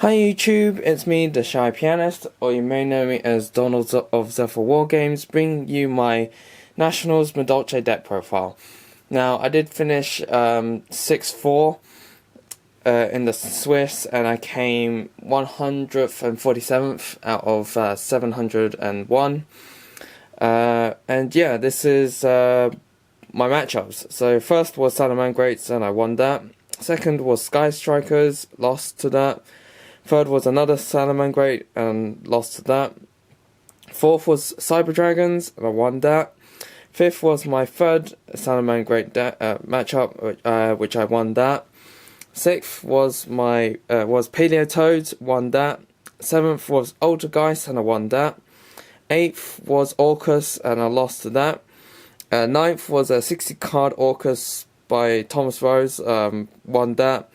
Hi YouTube, it's me, the Shy Pianist, or you may know me as Donald of Zephyr War Games, bringing you my Nationals Madolche deck profile. Now, I did finish 6-4 in the Swiss, and I came 147th out of 701. And yeah, this is my matchups. So first was Salamangreats, and I won that. Second was Sky Strikers, lost to that. Third was another Salamangreat and lost to that. Fourth was Cyber Dragons and I won that. Fifth was my third Salamangreat matchup, which I won that. Sixth was my Paleotoads, won that. Seventh was Altergeist and I won that. Eighth was Orcus and I lost to that. Ninth was a 60 card Orcus by Thomas Rose, won that.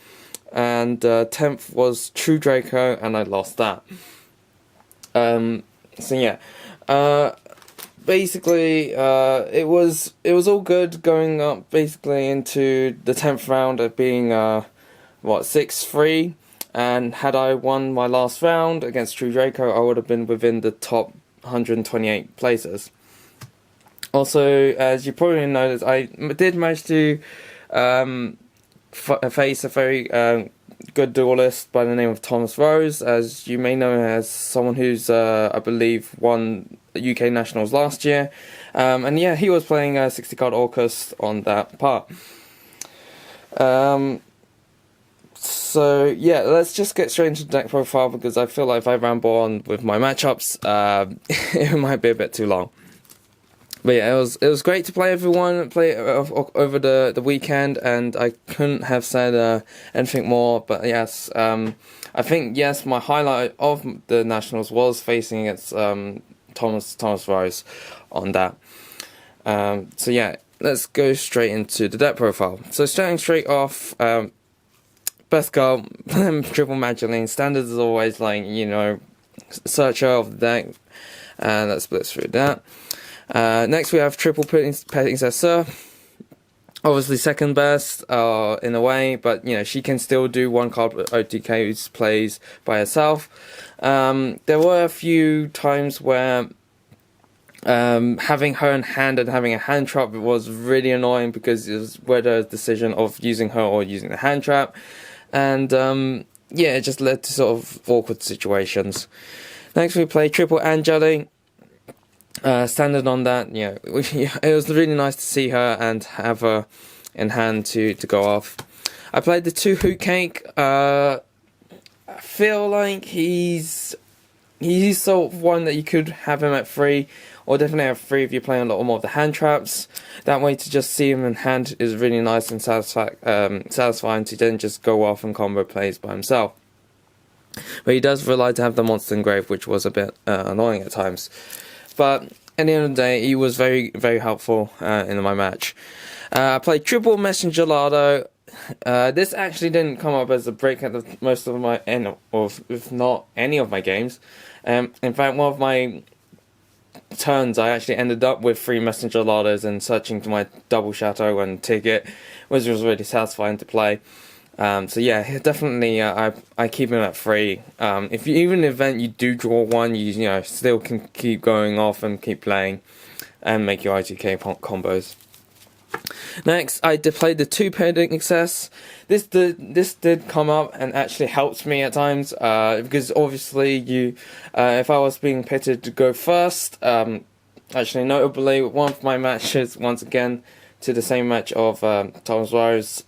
And 10th was True Draco, and I lost that. So yeah, basically, it was all good going up basically into the 10th round of being 6-3, and had I won my last round against True Draco, I would have been within the top 128 places. Also, as you probably noticed, I did manage to face a very good duelist by the name of Thomas Rose, as you may know as someone who's I believe won the UK Nationals last year, and yeah, he was playing a 60 card Orcus on that part. So yeah, let's just get straight into the deck profile, because I feel like if I ramble on with my matchups, it might be a bit too long. But yeah, it was great to play over the weekend, and I couldn't have said anything more. But yes, I think my highlight of the Nationals was facing against Thomas Rose on that. So yeah, let's go straight into the deck profile. So starting straight off, best card, Triple Magdalene. Standard as always, searcher of the deck, and let's split through that. Next we have Triple Princess. Obviously second best in a way, but she can still do one card OTK plays by herself. There were a few times where having her in hand and having a hand trap was really annoying, because it was whether a decision of using her or using the hand trap, and yeah, it just led to sort of awkward situations. Next we play Triple Angeli. Standard on that, it was really nice to see her and have her in hand to go off. I played the 2 Hoot Cake. I feel like he's sort of one that you could have him at 3, or definitely at 3 if you're playing a lot more of the hand traps. That way, to just see him in hand is really nice and satisfying to then just go off and combo plays by himself. But he does rely to have the monster engrave, which was a bit annoying at times. But at the end of the day, he was very, very helpful in my match. I played Triple Messenger Lardo. This actually didn't come up as a break at most of my if not any of my games. In fact, one of my turns, I actually ended up with 3 Messenger Lardos and searching to my double shadow and ticket, which was really satisfying to play. So yeah, definitely I keep him at 3. If you, even in the event you do draw one, you still can keep going off and keep playing and make your ITK combos. Next, I played the 2 Pending Excess. This did come up and actually helped me at times, because obviously if I was being pitted to go first, actually notably one of my matches, once again to the same match of Thomas Rose,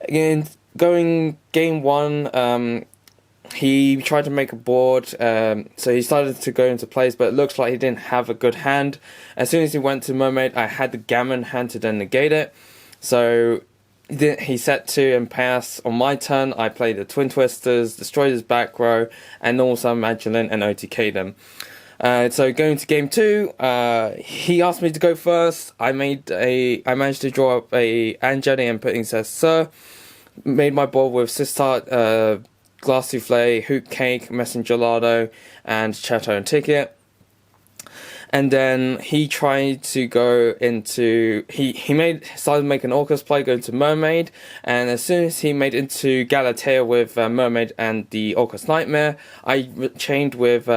again, going game 1, he tried to make a board, so he started to go into plays, but it looks like he didn't have a good hand. As soon as he went to Mermaid, I had the Gammon hand to then negate it, so he set 2 and pass. On my turn, I played the Twin Twisters, destroyed his back row, and also Magdalene and OTK'd him. So going to game 2, he asked me to go first. I managed to draw up a Angeli and Princess Sir. Made my board with Sistart, Glass Souffle, Hoot Cake, Messenger Lardo, and Chateau and Ticket. And then he tried to go into started making Orcus play, go into Mermaid, and as soon as he made into Galatea with Mermaid and the Orcus Nightmare, I chained with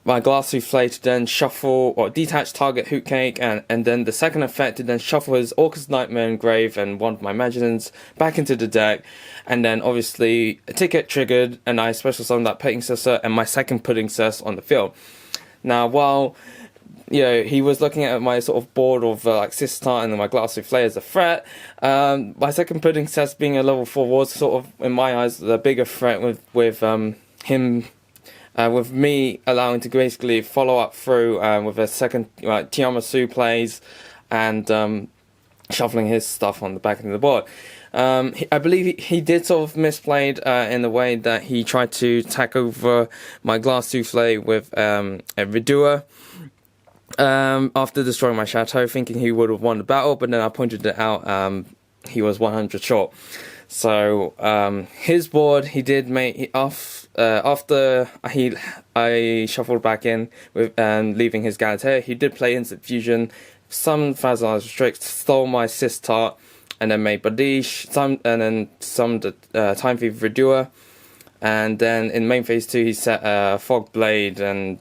my glass souffle to then shuffle or detach target hoot cake, and then the second effect to then shuffle his Orcus Nightmare Engrave and one of my Magicians back into the deck, and then obviously a ticket triggered and I special summoned that Pudding Cess and my second Pudding Cess on the field. Now, while he was looking at my sort of board of like Sistar and then my glass souffle as a threat, my second Pudding Cess being a level 4 was sort of, in my eyes, the bigger threat with him. With me allowing to basically follow up through with a second Tiramisu plays and shuffling his stuff on the back of the board. I believe he did sort of misplayed in the way that he tried to tack over my glass souffle with a Redoer after destroying my chateau, thinking he would have won the battle, but then I pointed it out he was 100 short. So his board, he did make after I shuffled back in with leaving his Galatea, he did play Instant Fusion, summoned Fazal's Restrict, stole my Sistar, and then made Madolche, and then summoned Time Thief Redoer, and then in main phase 2 he set Fog Blade and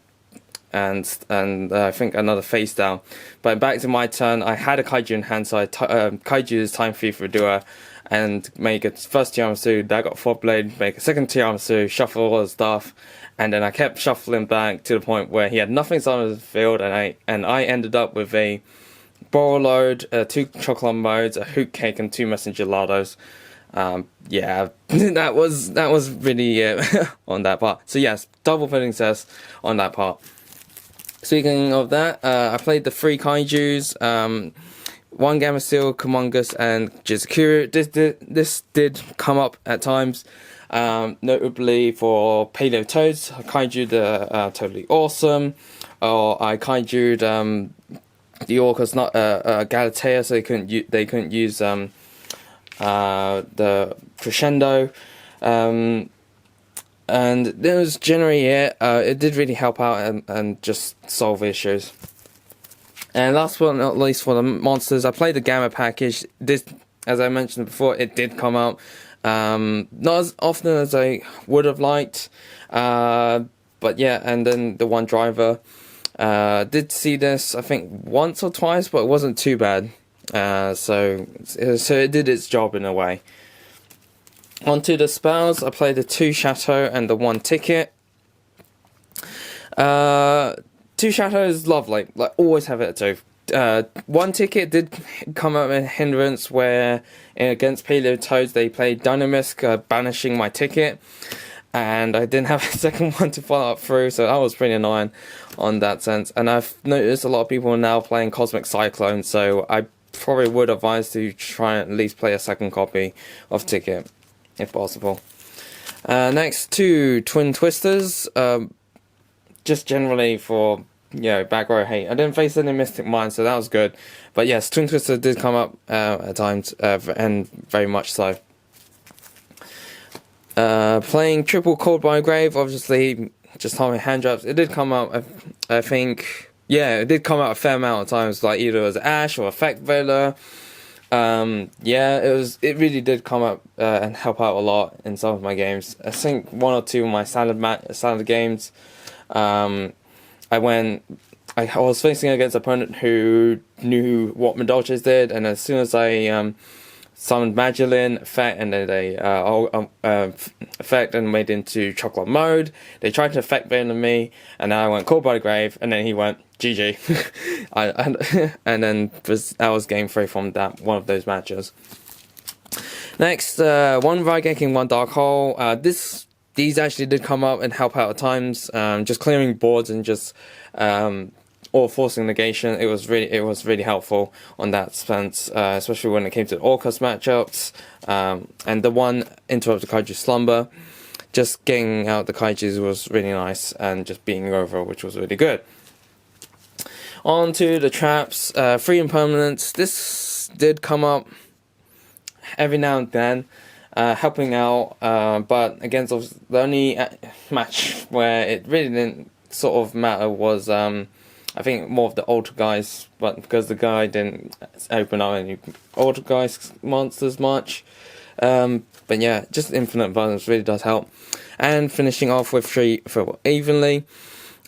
I think another face down. But back to my turn, I had a Kaiju in hand, so I Kaiju's Time Thief Redoer and make a first Tiramisu, that got Fog Blade, make a second Tiramisu, shuffle all the stuff, and then I kept shuffling back to the point where he had nothing on the field, and I ended up with a Borrow Load, 2 Chocolate Modes, a Hoot Cake, and 2 Messenger Lardos. Yeah, that was really it on that part. So yes, double Pudding Cess on that part. Speaking of that, I played the 3 Kaijus, 1 Gameciel, Kumongus, and Jizakuru. This did come up at times, notably for Paleo Toads. I Kaiju'd Totally Awesome, or I Kaiju'd the Orcus not Galatea, so they couldn't use the Crescendo, and that was generally it. It did really help out and just solve issues. And last but not least, for the monsters, I played the Gamma package. This, as I mentioned before, it did come out not as often as I would have liked, but yeah. And then the one driver did see this, I think, once or twice, but it wasn't too bad. So it did its job in a way. Onto the spells, I played the 2 Chateau and the 1 Ticket. 2 Chateau is lovely, like always have it at 2. 1 Ticket did come up with a hindrance where against Paleo Toads they played Dynamisk, banishing my ticket, and I didn't have a second one to follow up through, so that was pretty annoying on that sense. And I've noticed a lot of people are now playing Cosmic Cyclone, so I probably would advise to try and at least play a second copy of Ticket, if possible. Next, 2 Twin Twisters. Just generally for, back row hate. I didn't face any Mystic Mine, so that was good. But yes, Twin Twister did come up at times, and very much so. Playing Triple Cold by Grave, obviously, just timing hand drops. It did come out, I think, it did come out a fair amount of times, like either as Ash or Effect Veiler. It really did come up and help out a lot in some of my games. I think 1 or 2 of my standard games, I was facing against an opponent who knew what Madolches did, and as soon as I summoned Magdalene effect and then they effect and made into chocolate mode, they tried to effect veil on me, and then I went Called by the Grave, and then he went GG. and then that was game 3 from that one of those matches. Next, 1 Raigeki, 1 Dark Hole. These actually did come up and help out at times, just clearing boards and just or forcing negation. It was really helpful on that sense, especially when it came to Orcus matchups, and the 1 Interrupted Kaiju Slumber. Just getting out the Kaijus was really nice, and just beating over, which was really good. On to the traps, 3 Impermanents. This did come up every now and then, helping out, but against the only match where it really didn't sort of matter was I think more of the Altergeist, but because the guy didn't open up any Altergeist monsters much. But yeah, just infinite violence really does help. And finishing off with 3 for evenly.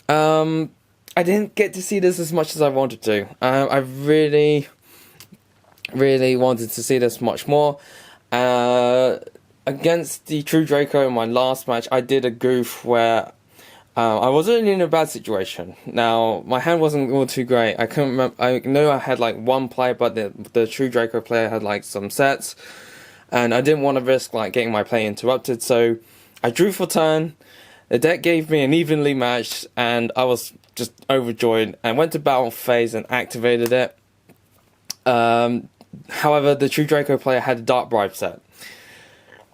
I didn't get to see this as much as I wanted to. I really wanted to see this much more. Against the True Draco in my last match, I did a goof where I wasn't really in a bad situation. Now, my hand wasn't all too great. I couldn't remember. I know I had like one play, but the True Draco player had like some sets, and I didn't want to risk like getting my play interrupted. So I drew for turn. The deck gave me an evenly matched, and I was just overjoyed and went to battle phase and activated it. However, the True Draco player had a Dark Bribe set.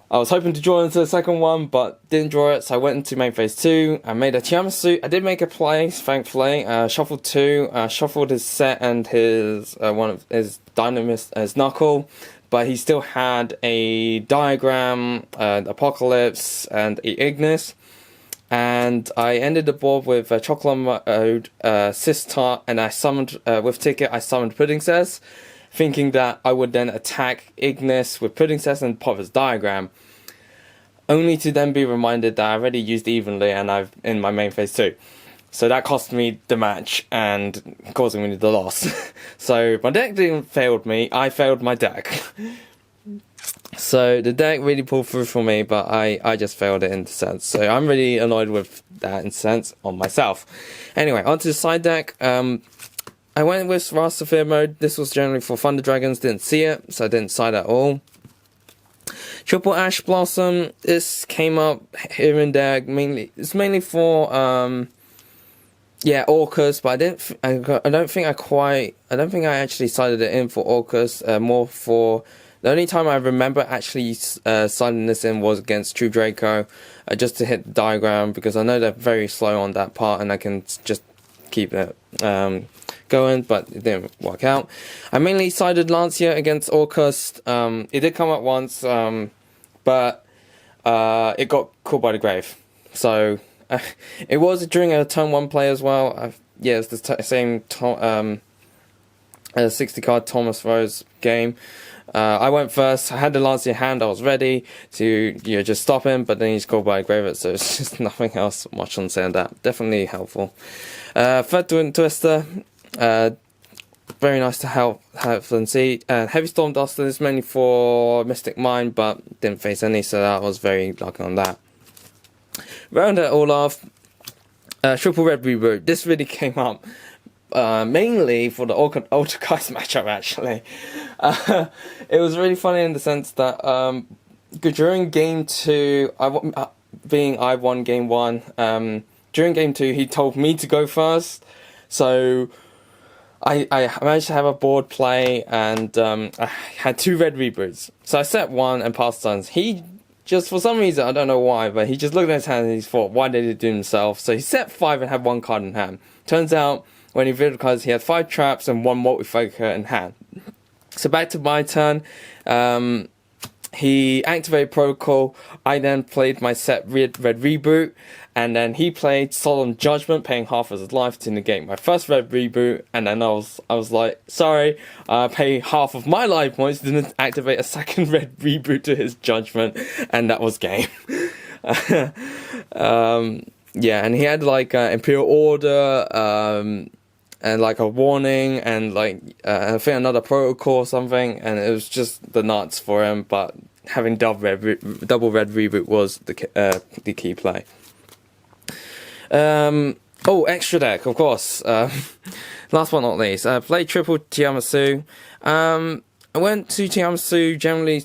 I was hoping to draw into the second one, but didn't draw it, so I went into main phase 2. I made a Tiamatsu. I did make a play, thankfully. Shuffled 2, shuffled his set and his one of his Dynamis, his Knuckle, but he still had a Diagram, Apocalypse, and a Ignis. And I ended the board with a Chocolate Mode, Sistar, and I summoned, with Ticket, I summoned Pudding Says, thinking that I would then attack Ignis with Pudding Says and pop his Diagram, only to then be reminded that I already used evenly and I've in my main phase 2. So that cost me the match and causing me the loss. So my deck didn't failed me, I failed my deck. So the deck really pulled through for me, but I just failed it in the sense. So I'm really annoyed with that in sense on myself. Anyway, onto the side deck. I went with Rastafir mode. This was generally for Thunder Dragons. Didn't see it, so I didn't side at all. Triple Ash Blossom. This came up here and there. It's mainly for Orcus, but I don't think I actually sided it in for Orcus. More for the only time I remember actually siding this in was against True Draco, just to hit the Diagram, because I know they're very slow on that part, and I can just keep it going, but it didn't work out. I mainly sided Lancia against Orcus. It did come up once, but it got caught by the grave. So it was during a turn 1 play as well. It's the same 60 card Thomas Rose game. I went first. I had the Lancia hand. I was ready to just stop him, but then he's caught by a grave. So it's just nothing else much on saying that. Definitely helpful. Third Twin Twister. Very nice to have and see. Heavy Storm Duster is mainly for Mystic Mine, but didn't face any, so that was very lucky on that. Round it all off, Triple Red Reboot. This really came up mainly for the Altergeist matchup, actually. It was really funny in the sense that during game 2, I won game 1, during game 2 he told me to go first, so I managed to have a board play, and I had 2 red reboots. So I set 1 and passed turns. He just, for some reason, I don't know why, but he just looked at his hand and he thought, why did he do himself? So he set 5 and had 1 card in hand. Turns out, when he revealed cards, he had 5 traps and 1 multi-focus in hand. So back to my turn. He activated Protocol. I then played my set red reboot, and then he played Solemn Judgment, paying half of his life to negate my first red reboot. And then I was like, sorry, pay half of my life points, didn't activate a second red reboot to his judgment, and that was game. And he had like Imperial Order, and like a warning, and like I think another protocol or something, and it was just the nuts for him. But having double red reboot was the key play. Extra deck, of course. Last but not least, I played triple Tiamatsu. I went to Tiamatsu generally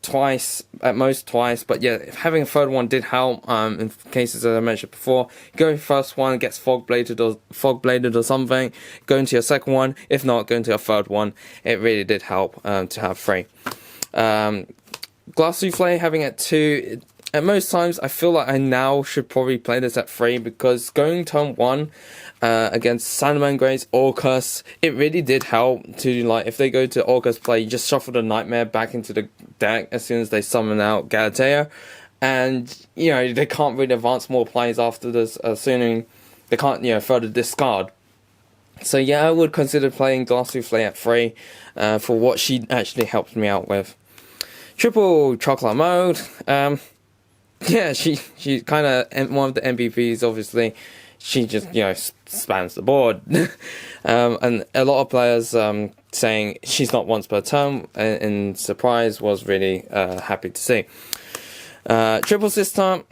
twice, at most twice, but yeah, having a third one did help. In cases as I mentioned before, go first one, gets fog bladed or something, go into your second one. If not, go into your third one. It really did help to have 3. Glass Souffle having at 2. At most times, I feel like I now should probably play this at 3, because going turn 1 against Sandman Grace, Orcus, it really did help to, like, if they go to Orcus play, you just shuffle the Nightmare back into the deck as soon as they summon out Galatea, and, they can't really advance more plays after this, assuming they can't, further discard. So yeah, I would consider playing Glass Souffle at 3 for what she actually helped me out with. Triple chocolate mode. Yeah, she kind of one of the MVPs. Obviously, she just spams the board, and a lot of players saying she's not once per turn. And surprise was really happy to see. Triple Sistart.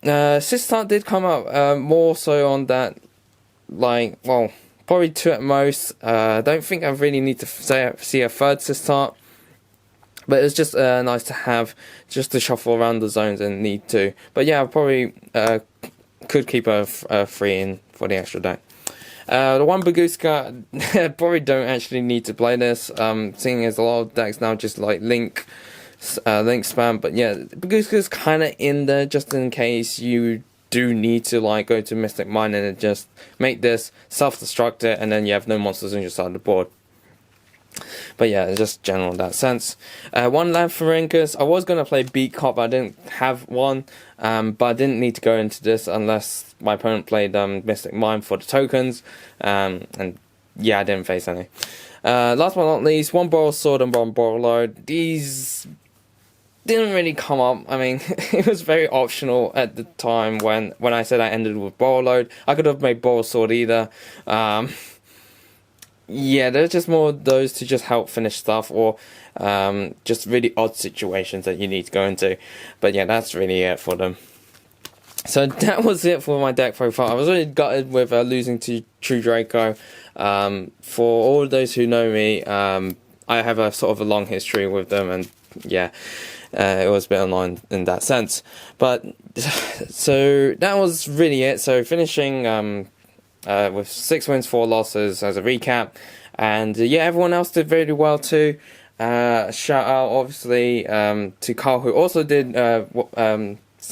Sistart did come up more so on that, like, well, probably 2 at most. I don't think I really need to see a third Sistart. But it's just nice to have, just to shuffle around the zones and need to. But yeah, I probably could keep a 3 in for the extra deck. The one Baguska, probably don't actually need to play this, seeing as a lot of decks now just like link spam. But yeah, Baguska's kind of in there just in case you do need to like go to Mystic Mine and just make this, self-destruct it, and then you have no monsters on your side of the board. But yeah, just general in that sense. One Lampharingus. I was going to play Beat Cop, but I didn't have one. But I didn't need to go into this unless my opponent played Mystic Mine for the tokens. And yeah, I didn't face any. Last but not least, one Boral Sword and one Borrowload. These didn't really come up. I mean, it was very optional at the time when I said I ended with Borrowload. I could have made Boral Sword either. Yeah, there's just more of those to just help finish stuff, or just really odd situations that you need to go into. But yeah, that's really it for them. So that was it for my deck profile. I was really gutted with losing to True Draco. For all of those who know me, I have a sort of a long history with them, and yeah, it was a bit annoying in that sense. But so that was really it. So finishing with 6 wins, 4 losses as a recap. And yeah, everyone else did very well too. Shout out obviously to Carl, who also did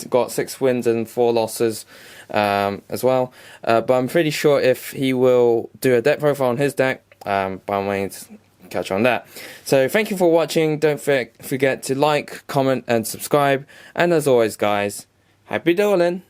got 6 wins and 4 losses as well. But I'm pretty sure if he will do a deck profile on his deck, but I'm waiting to catch on that. So thank you for watching. Don't forget to like, comment and subscribe. And as always guys, happy dueling!